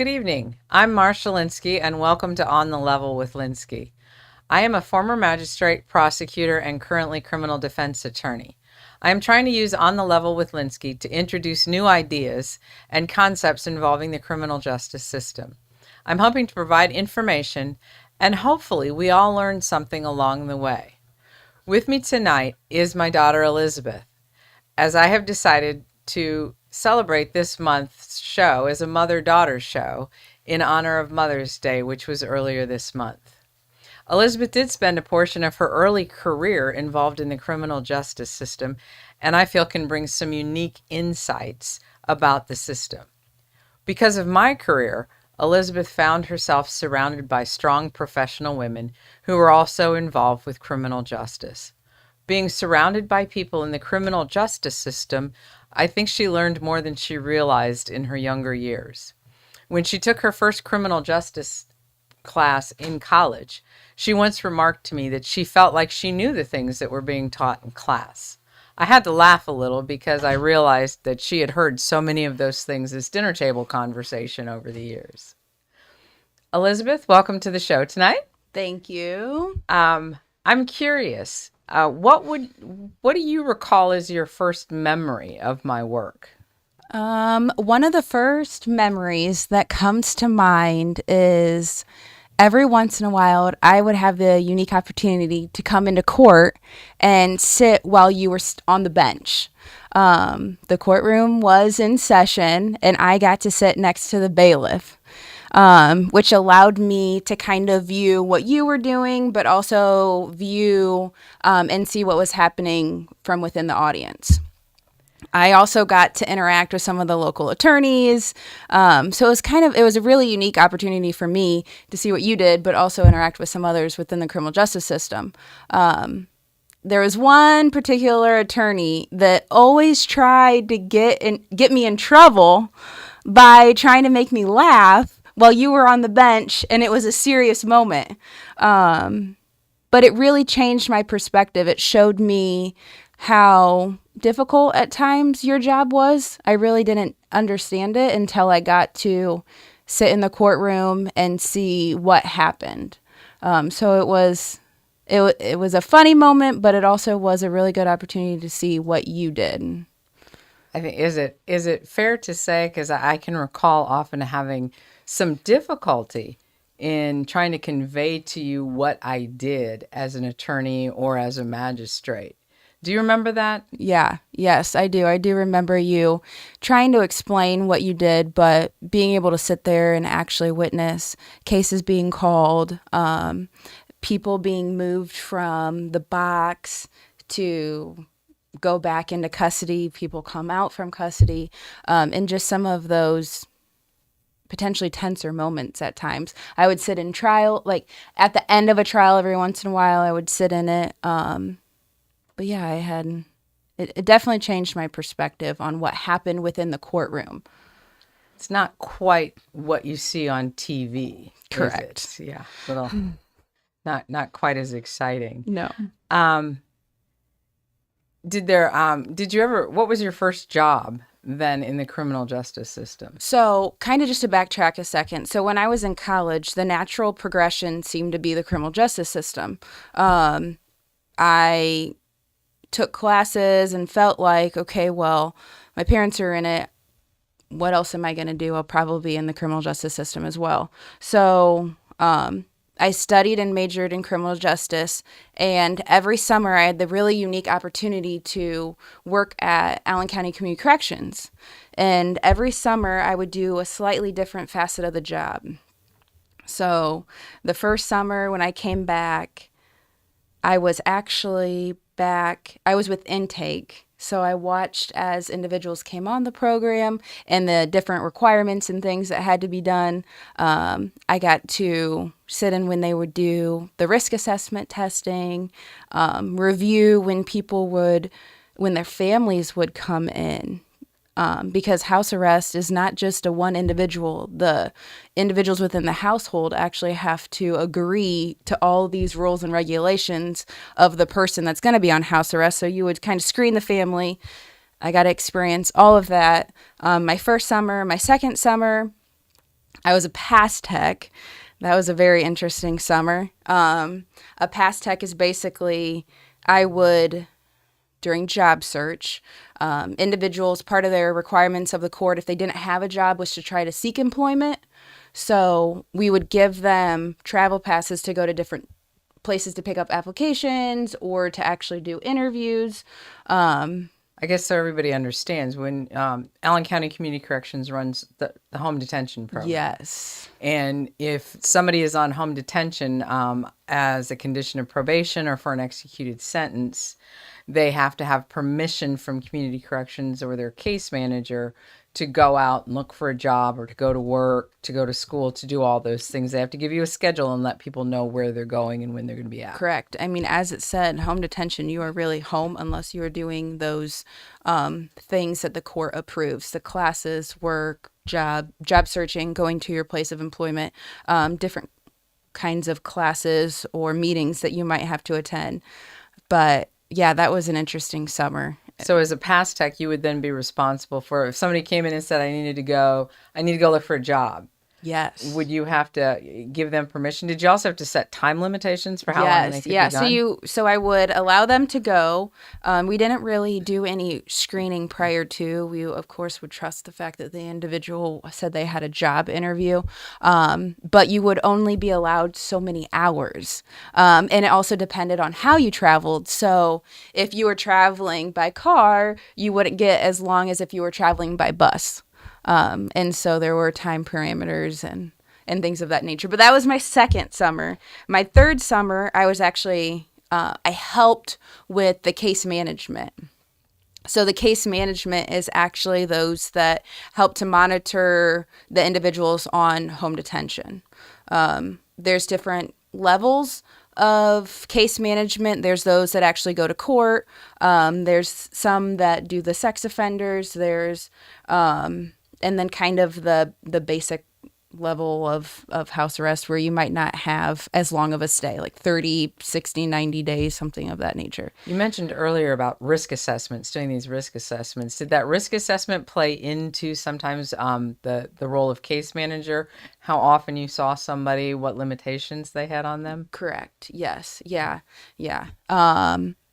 good evening. I'm Marcia Linsky, and welcome to On the Level with Linsky. I am a former magistrate, prosecutor, and currently criminal defense attorney. I am trying to use On the Level with Linsky to introduce new ideas and concepts involving the criminal justice system. I'm hoping to provide information, and hopefully we all learn something along the way. With me tonight is my daughter Elizabeth, as I have decided to celebrate this month's show as a mother-daughter show in honor of Mother's Day, which was earlier this month. Elizabeth did spend a portion of her early career involved in the criminal justice system, and I feel can bring some unique insights about the system. Because of my career, Elizabeth found herself surrounded by strong professional women who were also involved with criminal justice. Being surrounded by people in the criminal justice system, I think she learned more than she realized in her younger years. When she took her first criminal justice class in college, she once remarked to me that she felt like she knew the things that were being taught in class. I had to laugh a little because I realized that she had heard so many of those things as dinner table conversation over the years. Elizabeth, welcome to the show tonight. Thank you. I'm curious. What do you recall as your first memory of my work? One of the first memories that comes to mind is every once in a while I would have the unique opportunity to come into court and sit while you were on the bench. The courtroom was in session and I got to sit next to the bailiff. Which allowed me to kind of view what you were doing, but also view and see what was happening from within the audience. I also got to interact with some of the local attorneys. So it was a really unique opportunity for me to see what you did, but also interact with some others within the criminal justice system. There was one particular attorney that always tried to get me in trouble by trying to make me laugh while you were on the bench, and it was a serious moment. But it really changed my perspective. It showed me how difficult at times your job was. I really didn't understand it until I got to sit in the courtroom and see what happened. So it was a funny moment, but it also was a really good opportunity to see what you did. I think is it fair to say, because I can recall often having some difficulty in trying to convey to you what I did as an attorney or as a magistrate. Do you remember that? Yeah, yes, I do. I do remember you trying to explain what you did, but being able to sit there and actually witness cases being called, people being moved from the box to go back into custody, people come out from custody, and just some of those potentially tenser moments at times. I would sit in trial, like at the end of a trial every once in a while, I would sit in it. But yeah, it definitely changed my perspective on what happened within the courtroom. It's not quite what you see on TV. Correct. Yeah, little, not quite as exciting. No. What was your first job then in the criminal justice system? So kind of just to backtrack a second. So when I was in college, the natural progression seemed to be the criminal justice system. I took classes and felt like, okay, well, my parents are in it. What else am I going to do? I'll probably be in the criminal justice system as well. So I studied and majored in criminal justice, and every summer I had the really unique opportunity to work at Allen County Community Corrections. And every summer I would do a slightly different facet of the job. So the first summer when I came back, I was with intake. So I watched as individuals came on the program and the different requirements and things that had to be done. I got to sit in when they would do the risk assessment testing, review when their families would come in. Because house arrest is not just a one individual. The individuals within the household actually have to agree to all these rules and regulations of the person that's going to be on house arrest. So you would kind of screen the family. I got to experience all of that. My first summer, my second summer, I was a pass tech. That was a very interesting summer. A pass tech is basically, I would, during job search, individuals, part of their requirements of the court, if they didn't have a job, was to try to seek employment. So we would give them travel passes to go to different places to pick up applications or to actually do interviews. I guess so everybody understands when Allen County Community Corrections runs the home detention program. Yes. And if somebody is on home detention as a condition of probation or for an executed sentence, they have to have permission from community corrections or their case manager to go out and look for a job or to go to work, to go to school, to do all those things. They have to give you a schedule and let people know where they're going and when they're going to be at. Correct. I mean, as it said, home detention, you are really home unless you are doing those things that the court approves, the classes, work, job searching, going to your place of employment, different kinds of classes or meetings that you might have to attend. But yeah, that was an interesting summer. So as a pass tech, you would then be responsible for if somebody came in and said, I need to go look for a job. Yes. Would you have to give them permission? Did you also have to set time limitations for how long they could be gone? So I would allow them to go. We didn't really do any screening prior to. We, of course, would trust the fact that the individual said they had a job interview. But you would only be allowed so many hours. And it also depended on how you traveled. So if you were traveling by car, you wouldn't get as long as if you were traveling by bus. And so there were time parameters and things of that nature. But that was my second summer. My third summer, I was actually, I helped with the case management. So the case management is actually those that help to monitor the individuals on home detention. There's different levels of case management. There's those that actually go to court. There's some that do the sex offenders. There's and then kind of the basic level of house arrest where you might not have as long of a stay, like 30, 60, 90 days, something of that nature. You mentioned earlier about risk assessments, doing these risk assessments. Did that risk assessment play into sometimes the role of case manager? How often you saw somebody, what limitations they had on them? Correct. Yes. Yeah.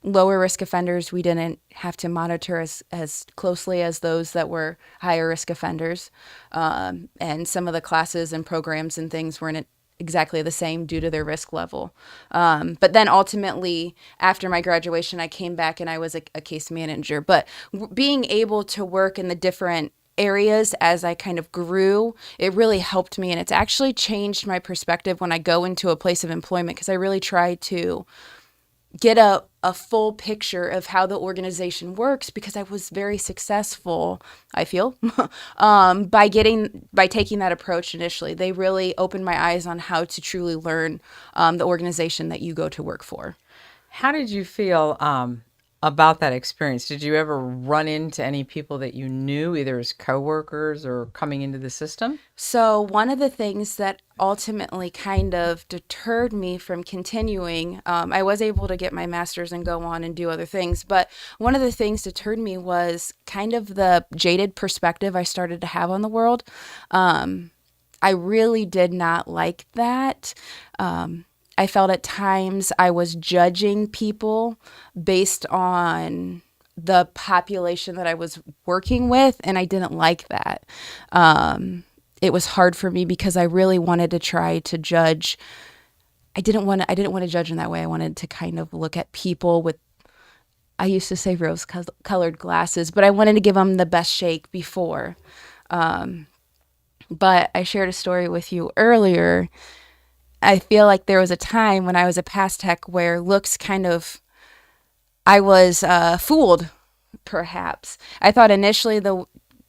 Lower risk offenders, we didn't have to monitor as closely as those that were higher risk offenders. And some of the classes and programs and things weren't exactly the same due to their risk level. But then ultimately, after my graduation, I came back and I was a case manager. But being able to work in the different areas as I kind of grew, it really helped me. And it's actually changed my perspective when I go into a place of employment, because I really try to get a full picture of how the organization works, because I was very successful, I feel, by taking that approach initially. They really opened my eyes on how to truly learn the organization that you go to work for. How did you feel about that experience? Did you ever run into any people that you knew, either as coworkers or coming into the system? So one of the things that ultimately kind of deterred me from continuing, I was able to get my master's and go on and do other things, but one of the things deterred me was kind of the jaded perspective I started to have on the world. I really did not like that. I felt at times I was judging people based on the population that I was working with, and I didn't like that. It was hard for me because I really wanted to try to judge. I didn't want to judge in that way. I wanted to kind of look at people with, I used to say rose-colored glasses, but I wanted to give them the best shake before. But I shared a story with you earlier. I feel like there was a time when I was a pass tech where looks kind of, I was fooled, perhaps. I thought initially the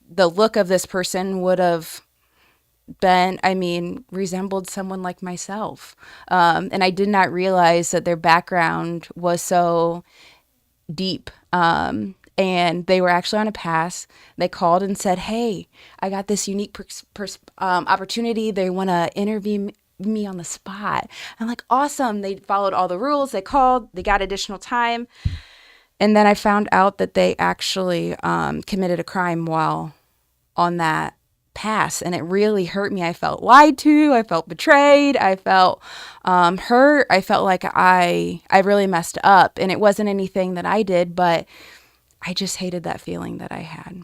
look of this person would have resembled someone like myself. And I did not realize that their background was so deep. And they were actually on a pass. They called and said, "Hey, I got this unique opportunity. They want to interview me on the spot." I'm like, awesome. They followed all the rules. They called. They got additional time. And then I found out that they actually committed a crime while on that pass. And it really hurt me. I felt lied to. I felt betrayed. I felt hurt. I felt like I really messed up. And it wasn't anything that I did, but I just hated that feeling that I had.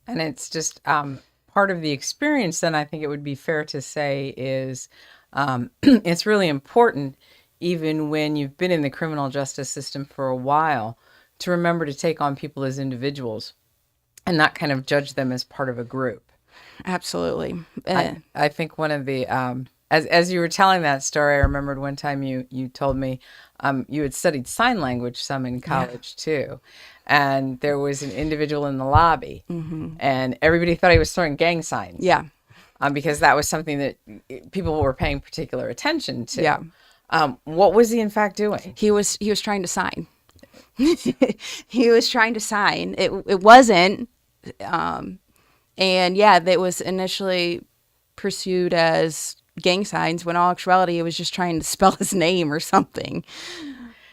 And it's just part of the experience, then I think it would be fair to say is it's really important, even when you've been in the criminal justice system for a while, to remember to take on people as individuals and not kind of judge them as part of a group. Absolutely. I think one of the as you were telling that story, I remembered one time you told me you had studied sign language some in college too, and there was an individual in the lobby, and everybody thought he was throwing gang signs. Yeah. Because that was something that people were paying particular attention to. Yeah. What was he in fact doing? He was trying to sign. He was trying to sign. It wasn't. And yeah, that was initially pursued as gang signs when all actuality it was just trying to spell his name or something.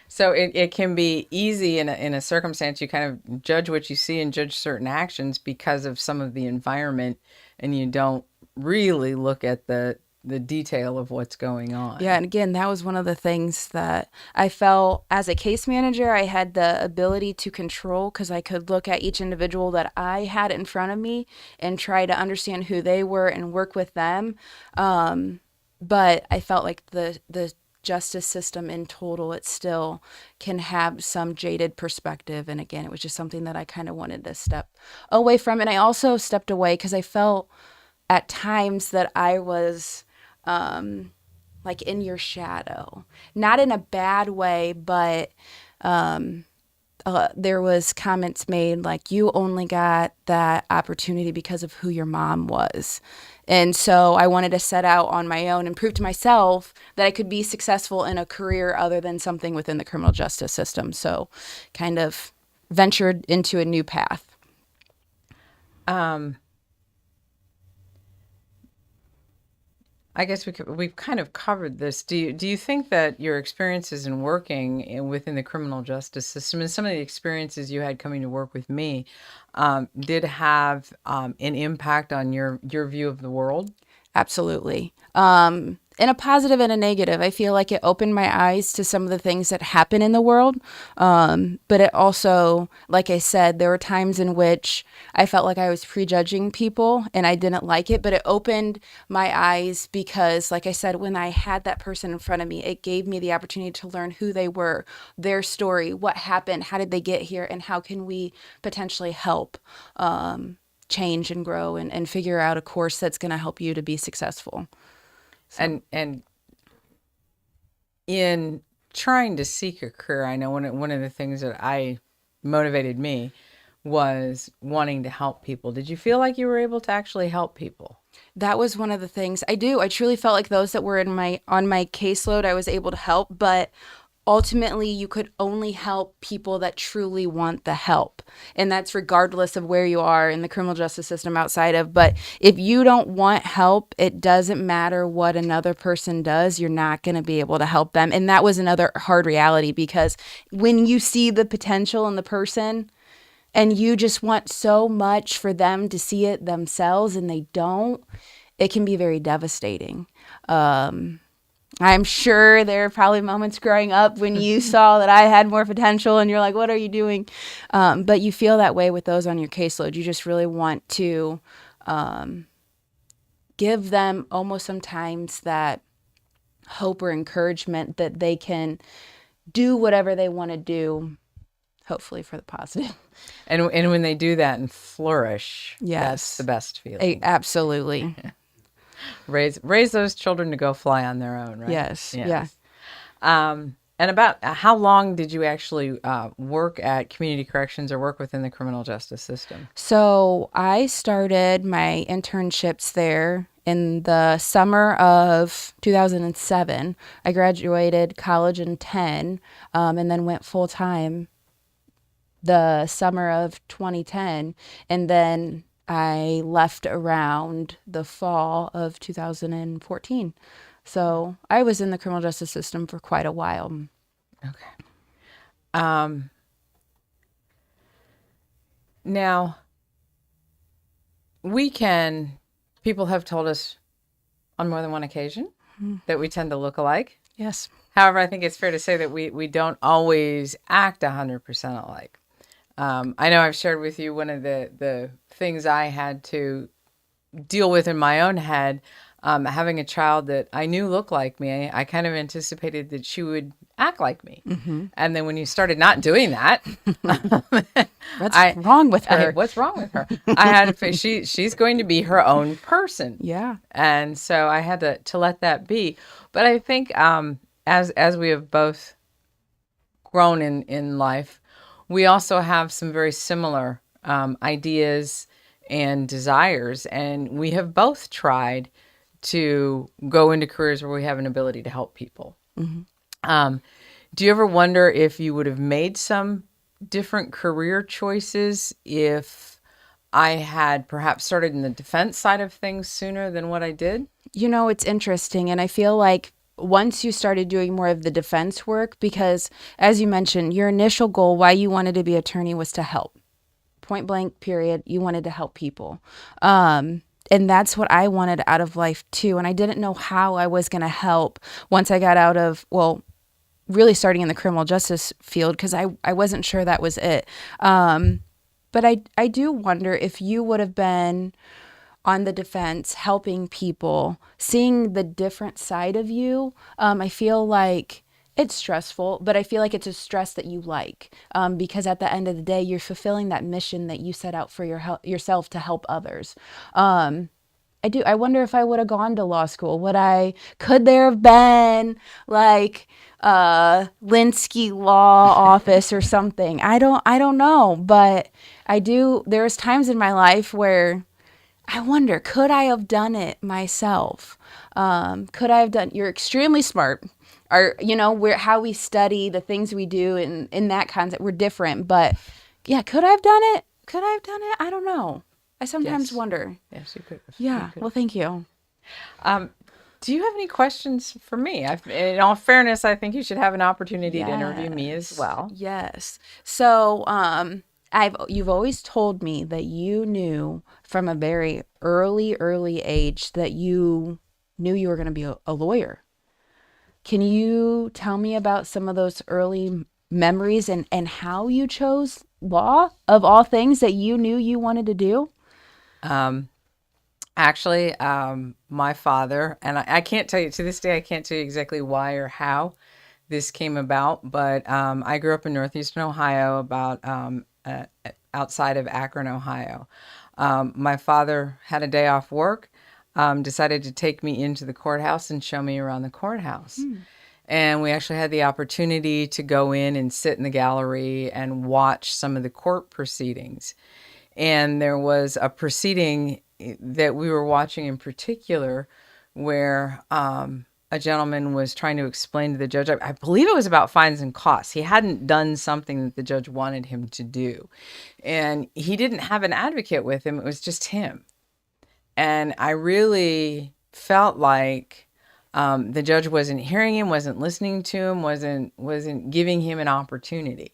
So it can be easy in a circumstance, you kind of judge what you see and judge certain actions because of some of the environment, and you don't really look at the detail of what's going on. Yeah, and again, that was one of the things that I felt as a case manager, I had the ability to control because I could look at each individual that I had in front of me and try to understand who they were and work with them. But I felt like the justice system in total, it still can have some jaded perspective. And again, it was just something that I kind of wanted to step away from. And I also stepped away because I felt at times that I was like in your shadow, not in a bad way, but there was comments made like you only got that opportunity because of who your mom was. And so I wanted to set out on my own and prove to myself that I could be successful in a career other than something within the criminal justice system. So kind of ventured into a new path. I guess we've kind of covered this. Do you think that your experiences in working within the criminal justice system and some of the experiences you had coming to work with me did have an impact on your view of the world? Absolutely. In a positive and a negative. I feel like it opened my eyes to some of the things that happen in the world. But it also, like I said, there were times in which I felt like I was prejudging people and I didn't like it, but it opened my eyes because, like I said, when I had that person in front of me, it gave me the opportunity to learn who they were, their story, what happened, how did they get here, and how can we potentially help change and grow and figure out a course that's going to help you to be successful. So. And in trying to seek a career, I know one of the things that motivated me was wanting to help people. Did you feel like you were able to actually help people? That was one of the things I do. I truly felt like those that were on my caseload, I was able to help, but ultimately you could only help people that truly want the help. And that's regardless of where you are in the criminal justice system outside of. But if you don't want help, it doesn't matter what another person does, you're not going to be able to help them. And that was another hard reality because when you see the potential in the person and you just want so much for them to see it themselves and they don't, it can be very devastating. I'm sure there are probably moments growing up when you saw that I had more potential and you're like, what are you doing? But you feel that way with those on your caseload. You just really want to give them almost sometimes that hope or encouragement that they can do whatever they want to do, hopefully for the positive. And when they do that and flourish, yes, that's the best feeling. Absolutely. Raise those children to go fly on their own, right? Yes. Yeah. And about how long did you actually work at community corrections or work within the criminal justice system? So I started my internships there in the summer of 2007. I graduated college in 10 and then went full time the summer of 2010. And then I left around the fall of 2014. So I was in the criminal justice system for quite a while. Okay. Now, we can People have told us on more than one occasion that we tend to look alike. Yes. However, I think it's fair to say that we don't always act 100% alike. I know I've shared with you one of the things I had to deal with in my own head, having a child that I knew looked like me. I kind of anticipated that she would act like me. And then when you started not doing that, What's wrong with her? what's wrong with her? I had to face she's going to be her own person. Yeah. And so I had to let that be. But I think as we have both grown in life, we also have some very similar ideas and desires, and we have both tried to go into careers where we have an ability to help people. Do you ever wonder if you would have made some different career choices if I had perhaps started in the defense side of things sooner than what I did? You know, it's interesting. And I feel like once you started doing more of the defense work, because as you mentioned, your initial goal, why you wanted to be attorney was to help. Point blank, period. You wanted to help people. And that's what I wanted out of life too. And I didn't know how I was going to help once I got out of, really starting in the criminal justice field, because I wasn't sure that was it. But I do wonder if you would have been on the defense, helping people, seeing the different side of you. I feel like it's stressful, but I feel like it's a stress that you like, because at the end of the day, you're fulfilling that mission that you set out for yourself to help others. I wonder if I would have gone to law school. Could there have been like Linsky law office or something? I don't know, but there's times in my life where I wonder, could I have done it myself? Could I have done, you're extremely smart. How we study, the things we do in that concept, we're different, but yeah, could I have done it? I don't know. I sometimes wonder. Yes, you could have. Yeah. Well, thank you. Do you have any questions for me? In all fairness, I think you should have an opportunity to interview me as well. Yes. So, you've always told me that you knew from a very early age that you knew you were going to be a lawyer. Can you tell me about some of those early memories and how you chose law of all things that you knew you wanted to do? Actually, my father, and I can't tell you, to this day, I can't tell you exactly why or how this came about, but I grew up in northeastern Ohio, about outside of Akron, Ohio. My father had a day off work, decided to take me into the courthouse and show me around the courthouse. And we actually had the opportunity to go in and sit in the gallery and watch some of the court proceedings. And there was a proceeding that we were watching in particular where a gentleman was trying to explain to the judge, I believe it was about fines and costs. He hadn't done something that the judge wanted him to do. And he didn't have an advocate with him. It was just him. And I really felt like the judge wasn't hearing him, wasn't listening to him, wasn't giving him an opportunity.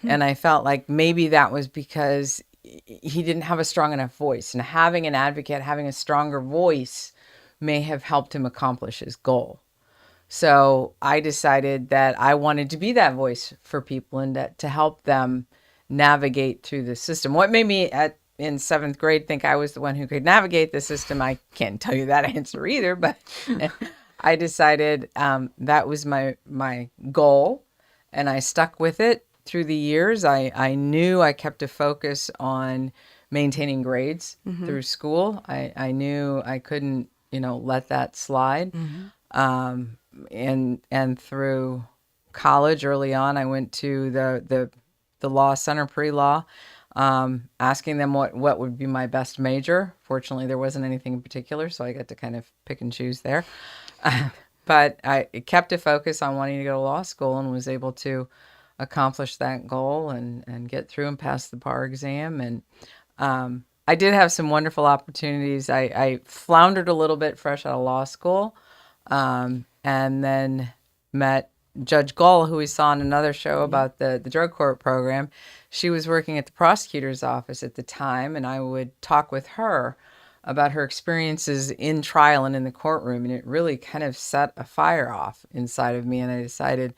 And I felt like maybe that was because he didn't have a strong enough voice, and having an advocate, having a stronger voice may have helped him accomplish his goal. So I decided that I wanted to be that voice for people and to help them navigate through the system. What made me in seventh grade think I was the one who could navigate the system, I can't tell you that answer either, but I decided that was my goal, and I stuck with it. Through the years, I knew I kept a focus on maintaining grades through school. I knew I couldn't, let that slide. And through college early on, I went to the law center, pre-law, asking them what would be my best major. Fortunately, there wasn't anything in particular, so I got to kind of pick and choose there. But I kept a focus on wanting to go to law school and was able to accomplish that goal and get through and pass the bar exam. And I did have some wonderful opportunities. I floundered a little bit fresh out of law school, and then met Judge Gull, who we saw in another show about the drug court program. She was working at the prosecutor's office at the time, and I would talk with her about her experiences in trial and in the courtroom, and it really kind of set a fire off inside of me. And I decided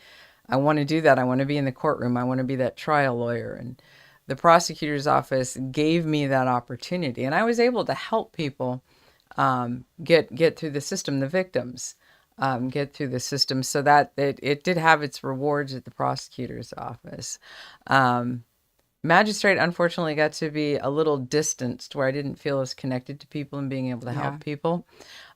I want to do that. I want to be in the courtroom. I want to be that trial lawyer. And the prosecutor's office gave me that opportunity, and I was able to help people get through the system, the victims. Get through the system, so that it did have its rewards at the prosecutor's office. Magistrate, unfortunately, got to be a little distanced, where I didn't feel as connected to people and being able to help people.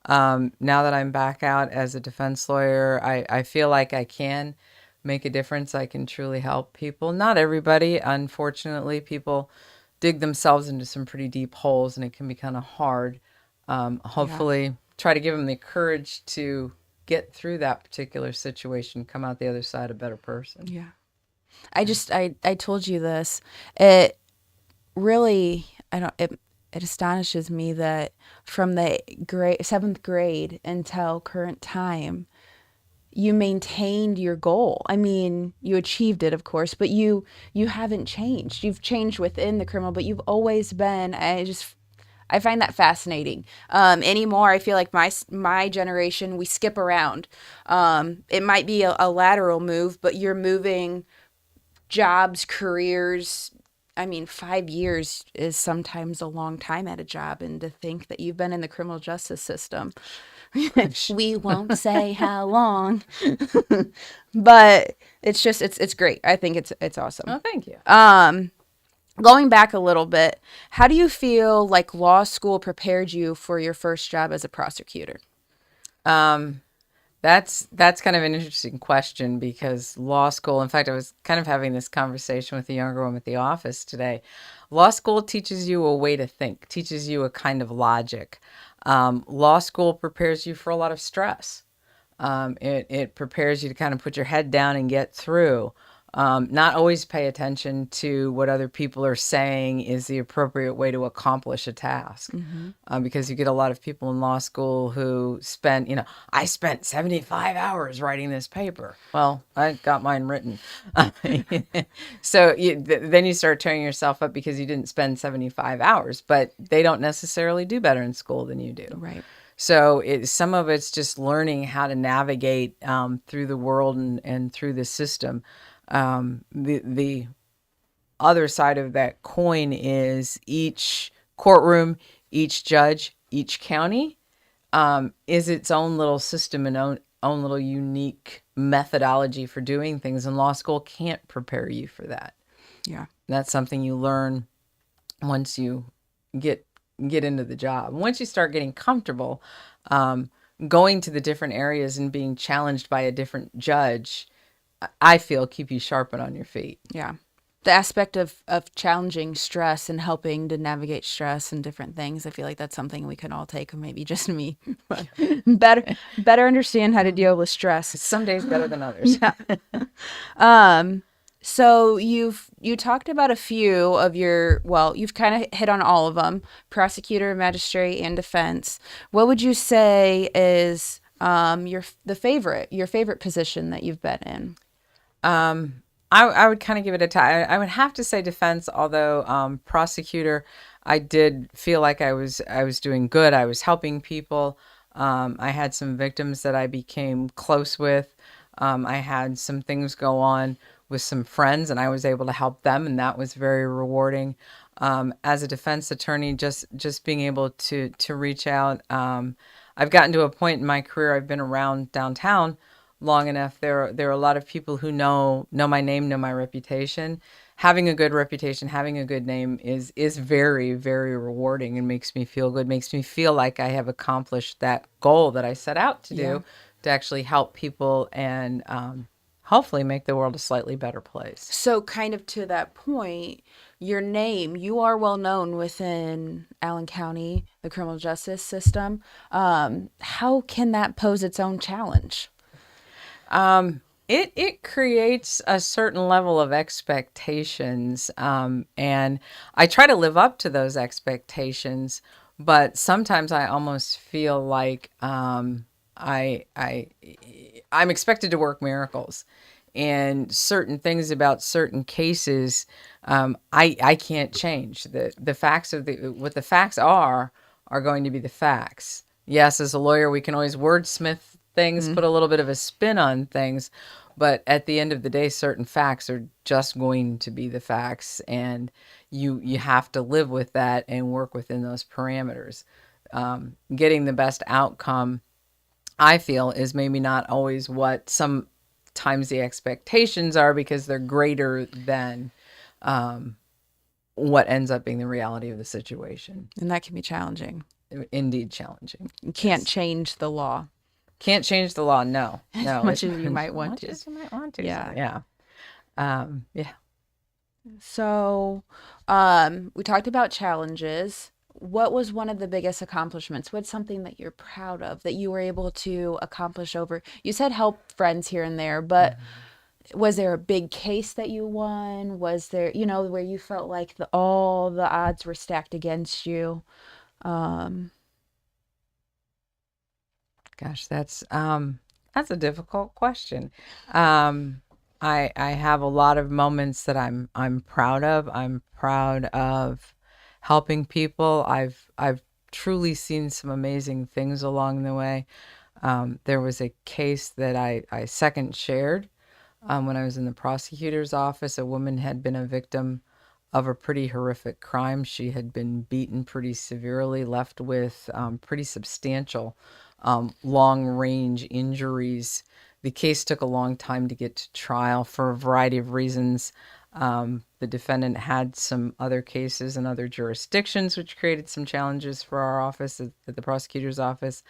Now that I'm back out as a defense lawyer, I feel like I can make a difference. I can truly help people. Not everybody, unfortunately. People dig themselves into some pretty deep holes, and it can be kind of hard. Hopefully, try to give them the courage to get through that particular situation, come out the other side a better person. Yeah. I told you this. It really, it astonishes me that from the seventh grade until current time, you maintained your goal. I mean, you achieved it, of course, but you haven't changed. You've changed within the criminal, but you've always been, I find that fascinating. Anymore, I feel like my generation, we skip around. It might be a lateral move, but you're moving jobs, careers. I mean, 5 years is sometimes a long time at a job, and to think that you've been in the criminal justice system, we won't say how long, but it's great. I think it's awesome. Oh, thank you. Going back a little bit, how do you feel like law school prepared you for your first job as a prosecutor? That's kind of an interesting question, because law school, in fact, I was kind of having this conversation with a younger woman at the office today. Law school teaches you a way to think, teaches you a kind of logic. Law school prepares you for a lot of stress. It prepares you to kind of put your head down and get through. Not always pay attention to what other people are saying is the appropriate way to accomplish a task. Because you get a lot of people in law school who I spent 75 hours writing this paper. Well, I got mine written. So then you start tearing yourself up because you didn't spend 75 hours, but they don't necessarily do better in school than you do. Right. So some of it's just learning how to navigate through the world and through the system. The other side of that coin is each courtroom, each judge, each county is its own little system and own little unique methodology for doing things, and law school can't prepare you for that. Yeah. That's something you learn once you get into the job. Once you start getting comfortable going to the different areas and being challenged by a different judge, I feel keep you sharp and on your feet. Yeah. The aspect of challenging stress and helping to navigate stress and different things, I feel like that's something we can all take, or maybe just me. But better understand how to deal with stress. Some days better than others. Yeah. So you talked about a few of you've kind of hit on all of them: prosecutor, magistrate, and defense. What would you say is your favorite position that you've been in? I would kind of give it a tie. I would have to say defense, although prosecutor, I did feel like I was doing good. I was helping people. I had some victims that I became close with. I had some things go on with some friends, and I was able to help them, and that was very rewarding. As a defense attorney, just being able to reach out. I've gotten to a point in my career, I've been around downtown long enough. There are a lot of people who know my name, know my reputation. Having a good reputation, having a good name is very, very rewarding, and makes me feel good, makes me feel like I have accomplished that goal that I set out to do, to actually help people and hopefully make the world a slightly better place. So kind of to that point, your name, you are well known within Allen County, the criminal justice system. How can that pose its own challenge? It creates a certain level of expectations, and I try to live up to those expectations, but sometimes I almost feel like I'm expected to work miracles, and certain things about certain cases I can't change. The facts of what the facts are are going to be the facts. Yes, as a lawyer, we can always wordsmith things, put a little bit of a spin on things, but at the end of the day, certain facts are just going to be the facts, and you have to live with that and work within those parameters. Getting the best outcome, I feel, is maybe not always what sometimes the expectations are, because they're greater than what ends up being the reality of the situation. And that can be challenging. Indeed challenging. You can't Yes. change the law Can't change the law. No, no. as much as you might As want much to. as you might want to. Yeah. So, yeah. Yeah. So, we talked about challenges. What was one of the biggest accomplishments? What's something that you're proud of that you were able to accomplish over? You said help friends here and there, but was there a big case that you won? Was there, where you felt like all the odds were stacked against you? Gosh, that's a difficult question. Um, I have a lot of moments that I'm proud of. I'm proud of helping people. I've truly seen some amazing things along the way. There was a case that I second shared when I was in the prosecutor's office. A woman had been a victim of a pretty horrific crime. She had been beaten pretty severely, left with pretty substantial long range injuries. The case took a long time to get to trial for a variety of reasons. The defendant had some other cases in other jurisdictions, which created some challenges for our office at the prosecutor's office.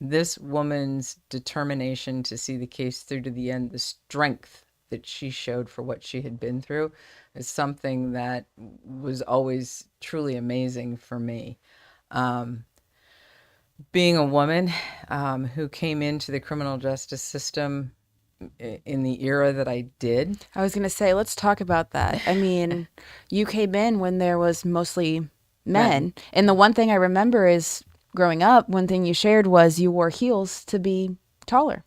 This woman's determination to see the case through to the end, the strength that she showed for what she had been through, is something that was always truly amazing for me. Being a woman who came into the criminal justice system in the era that I did. I was going to say, let's talk about that. I mean, you came in when there was mostly men. And the one thing I remember is growing up, one thing you shared was you wore heels to be taller.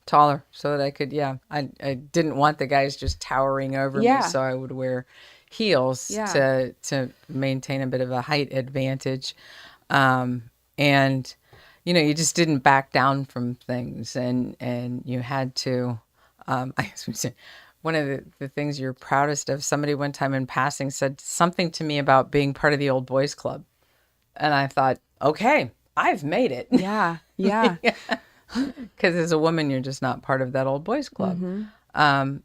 So that I could, yeah. I didn't want the guys just towering over me, Yeah. so I would wear heels Yeah. to maintain a bit of a height advantage. And you just didn't back down from things, and you had to. I guess we said one of the things you're proudest of. Somebody one time in passing said something to me about being part of the old boys club, and I thought, okay, I've made it. Yeah. Yeah. Because as a woman, you're just not part of that old boys club.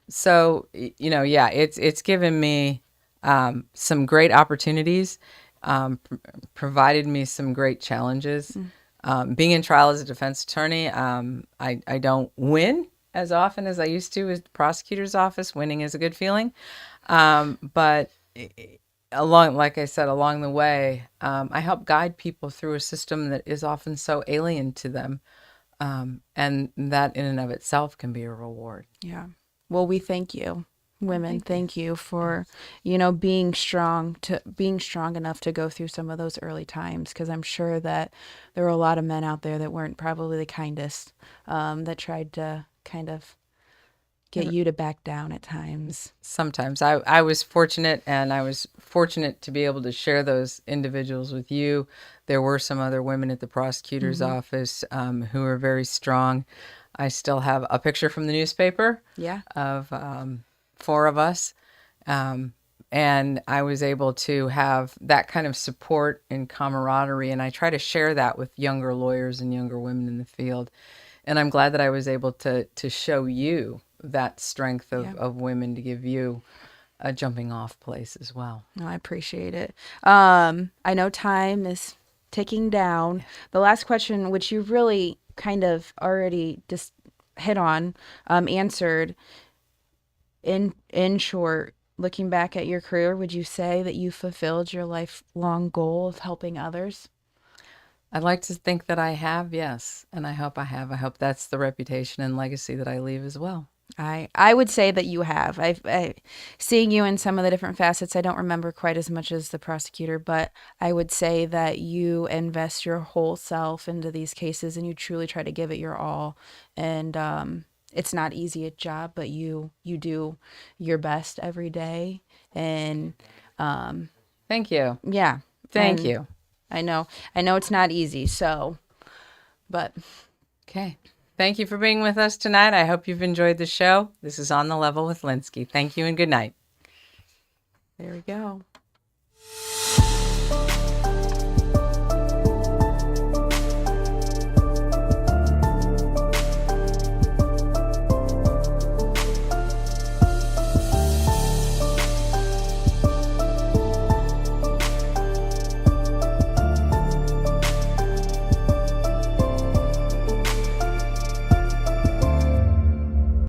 So yeah, it's given me some great opportunities, provided me some great challenges. Being in trial as a defense attorney, I don't win as often as I used to with the prosecutor's office. Winning is a good feeling, but like I said, along the way, I help guide people through a system that is often so alien to them. And that in and of itself can be a reward. Yeah. Well, we thank you, women. Thank you for, being strong enough to go through some of those early times. Because I'm sure that there were a lot of men out there that weren't probably the kindest, that tried to kind of get you to back down at times. Sometimes I was fortunate, and I was fortunate to be able to share those individuals with you. There were some other women at the prosecutor's office who were very strong. I still have a picture from the newspaper Yeah. of four of us. And I was able to have that kind of support and camaraderie. And I try to share that with younger lawyers and younger women in the field. And I'm glad that I was able to show you that strength of women, to give you a jumping off place as well. No, I appreciate it. I know time is ticking down. The last question, which you really kind of already just hit on, answered. In short, looking back at your career, would you say that you fulfilled your lifelong goal of helping others? I'd like to think that I have, yes. And I hope I have. I hope that's the reputation and legacy that I leave as well. I would say that you have. Seeing you in some of the different facets, I don't remember quite as much as the prosecutor, but I would say that you invest your whole self into these cases, and you truly try to give it your all. And it's not easy a job, but you do your best every day. And Thank you. yeah, Thank and you. I know it's not easy. So, but Okay. Thank you for being with us tonight. I hope you've enjoyed the show. This is On the Level with Linsky. Thank you and good night. There we go.